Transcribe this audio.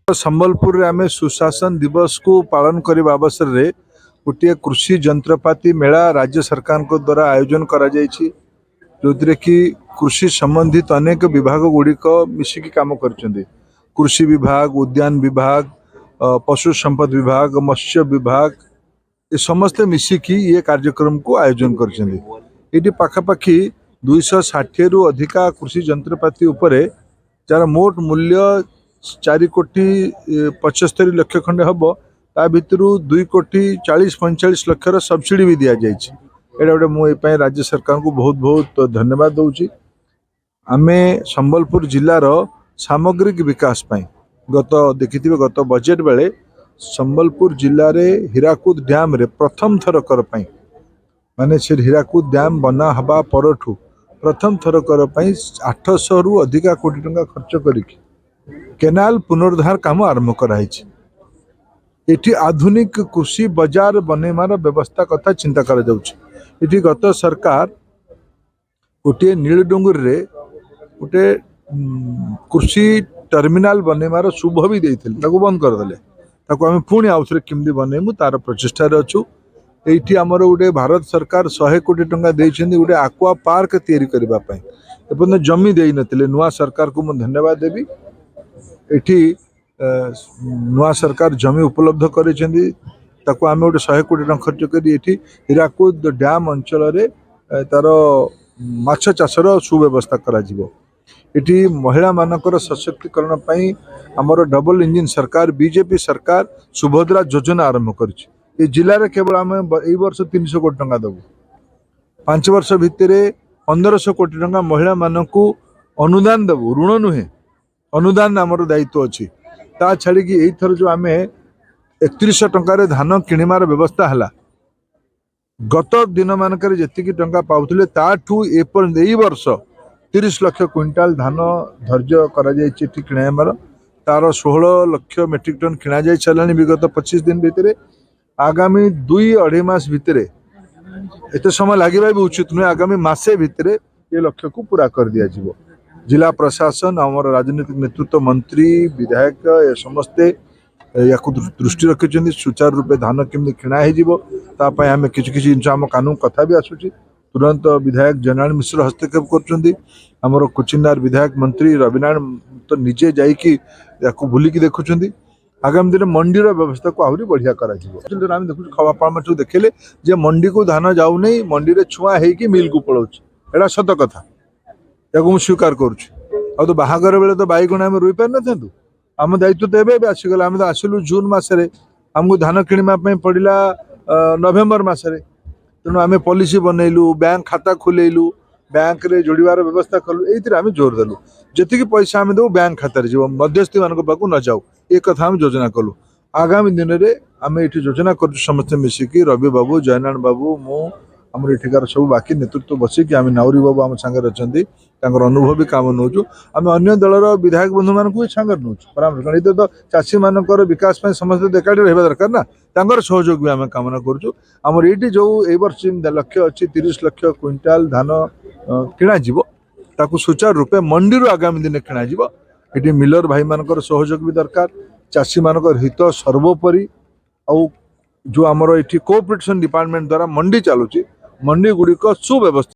संबलपुर में आम सुशासन दिवस को पालन करने अवसर में गोटे कृषि जंत्रपाति मेला राज्य सरकार को द्वारा आयोजन करा जायछि, जो कि कृषि संबंधित अनेक विभाग गुड़िक मिसिकी काम करछन्ते। कृषि विभाग, उद्यान विभाग, पशु संपद विभाग, मत्स्य विभाग, ये समस्ते मिसिकी ये कार्यक्रम को आयोजन करछन्ते। ये पाखापाखि 260 रु अधिका कृषि जंत्रपाति उपरे जार मोट मूल्य 4 कोटी 75 लक्ष खंडे हम ता भितर 2 कोटी 40-45 लक्षर सब्सिडी भी दि जाए। गोटे मुझे राज्य सरकार को बहुत बहुत धन्यवाद दूची। आमे संबलपुर जिलार सामग्रिक विकास गत देखि गत बजेट बेले संबलपुर जिले में हीराकुद डैम रे प्रथम थरकर माने से हीराकुद डैम बना हवा परठू प्रथम थरकर 800 रु अधिका कोटी टंका खर्च करिक केनाल पुनरुद्धार काम आरंभ कराई। एठी आधुनिक कृषि बाजार बनैमार व्यवस्था कथा चिंता करा जाउछि। एठी गत सरकार गोटे नीलडुंगर रे गोटे कृषि टर्मिनाल बनैमार शुभ भी देइथिले, ताको बंद कर देले। ताको आमे पुणी आउथरे किमदी बनैमु तार प्रचेष्टा रे अछु। एठी हमर गोटे भारत सरकार 100 कोटी टंका देइछन्ती गोटे एक्वा पार्क तैयारी करबा पई। एपन जमी देइ नथिले, नुआ सरकार को मैं धन्यवाद देबी। एठी नुआ सरकार जमी उपलब्ध करेछन्ती, ताको आमे गोटे 100 कोटी टंका खर्च करी एठी हीराकुद डैम अंचल रे तार माछ चाषर सुव्यवस्था करा जिवो। एठी महिला मानकर सशक्तिकरण पई हमर डबल इंजिन सरकार बीजेपी सरकार सुभद्रा योजना आरंभ करछि। ये जिले में केवल आम ए वर्ष 300 कोटी टंका देबू, 5 वर्ष भितर 1500 कोटी टंका महिला मानक अनुदान देबू। ऋण नुहे, अनुदान आमर दायित्व अच्छी। ता छाड़ी एथर जो आम 3100 टंकार धान किणवार व्यवस्था है, गत दिन मानक जी टंका पाउथिले ताठू ए वर्ष 30 लाख क्विंटाल धान धैर्य कर तार 16 लाख मेट्रिक टन किणा जाई सारानी विगत 25 दिन भितर। आगामी 2-2.5 मास भितर एत समय लगे भी उचित नुहे, आगामी मासे भितर ये लक्ष्य को पूरा कर दिया जिवो। जिला प्रशासन आमर राजनीतिक नेतृत्व मंत्री विधायक ये समस्ते या दृष्टि रखिंट सुचारू रूपे धान केमती किणा होता आम कि जिन आम कानून कथा भी आसूँ। तुरंत विधायक जननारायण मिश्र हस्तक्षेप कर कुचिनार विधायक मंत्री रविनारायण तो निजे जाइकी बुलिकी देखुं। आगामी दिन मंडीर व्यवस्था को आहरी बढ़िया करा आम देखु खबर देखले जे मंडी को धान जाऊ नहीं, मंडी रे छुआ होगी मिल को पलाउछ। एटा सत कथा, या स्वीकार करुच्छी। आ तो बाहागर बेले तो बैगण आम रोई पार न आम दायित्व तो एवं आसीगला। आम तो आसिलु जून मसरे, आमको धान किणवाई पड़ा नवेम्बर मसरे। तेणु आम पॉलिसी बनइलु, बैंक खाता खोलैलु, बैंक रे जोड़बार व्यवस्था कलु। ये आम जोर देलु जी पैसा आम देव बैंक खाता जीव, मध्यस्थी मान पाक न जाऊ, ये कथा आम योजना कलु। आगामी दिन में आम ये योजना कर समस्ते मिसिकी रवि बाबू, जयनारायण बाबू, मु आम एठिकार सब बाकी नेतृत्व बसिकी आम नाउरी बाबू आम सांगे अच्छा अनुभवी काम नौचु। आम अन्य दलर विधायक बंधु मान भी सांगे नौ परामर्श। ये तो चाषी मान विकास समस्त एकाठी रहा दरकार ना, तांकर सहयोग भी आम कामना करुँ। आमर ये जो ए वर्ष लक्ष्य अच्छी 30 लाख क्विंटाल धान किणा ताकू सुचारू रूपे मंडी आगामी दिन किणा। ये मिलर भाई मान सहयोग भी दरकार, चाषी मान हित सर्वोपरि। आउ जो आमर ये कोऑपरेशन डिपार्टमेंट द्वारा मंडी चलुची, मंडी गुड़िक सुव्यवस्था।